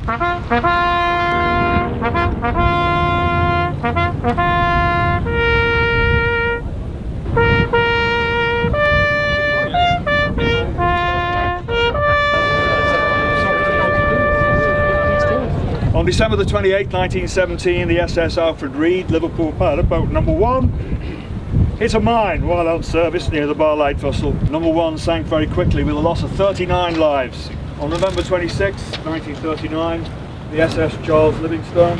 On December the 28th, 1917, the SS Alfred Reed, Liverpool Pilot Boat number 1, hit a mine while on service near the Barlight Vessel. Number 1 sank very quickly with a loss of 39 lives. On November 26, 1939, the SS Charles Livingstone,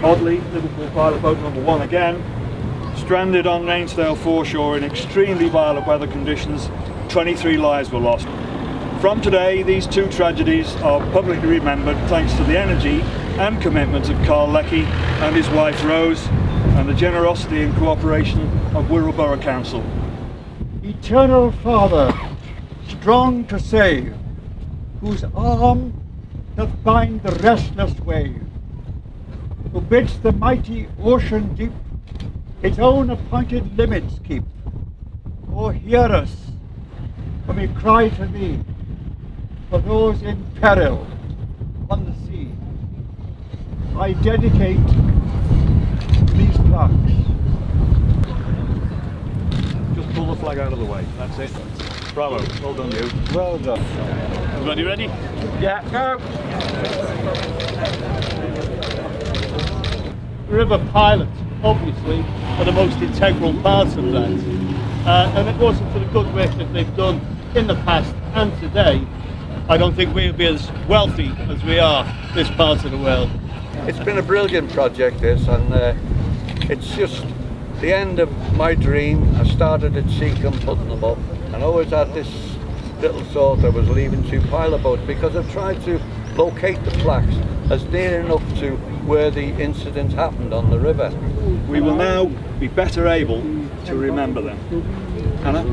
oddly, Liverpool Pilot Boat number 1 again, stranded on Rainsdale foreshore in extremely violent weather conditions. 23 lives were lost. From today, these two tragedies are publicly remembered thanks to the energy and commitment of Carl Leckie and his wife Rose, and the generosity and cooperation of Wirral Borough Council. Eternal Father, strong to save, whose arm doth bind the restless wave, who bids the mighty ocean deep its own appointed limits keep. O hear us when we cry to thee for those in peril on the sea. I dedicate these plaques. Just pull the flag out of the way, that's it. Bravo, well done you. Well done. Everybody ready? Yeah, go! River pilots, obviously, are the most integral part of that. And it wasn't for the good work that they've done in the past and today, I don't think we'll be as wealthy as we are this part of the world. It's been a brilliant project, this, and it's just the end of my dream. I started at Seacombe putting them up, and I always had this little thought I was leaving 2 pilot boats, because I've tried to locate the plaques as near enough to where the incident happened on the river. We will now be better able to remember them. Anna?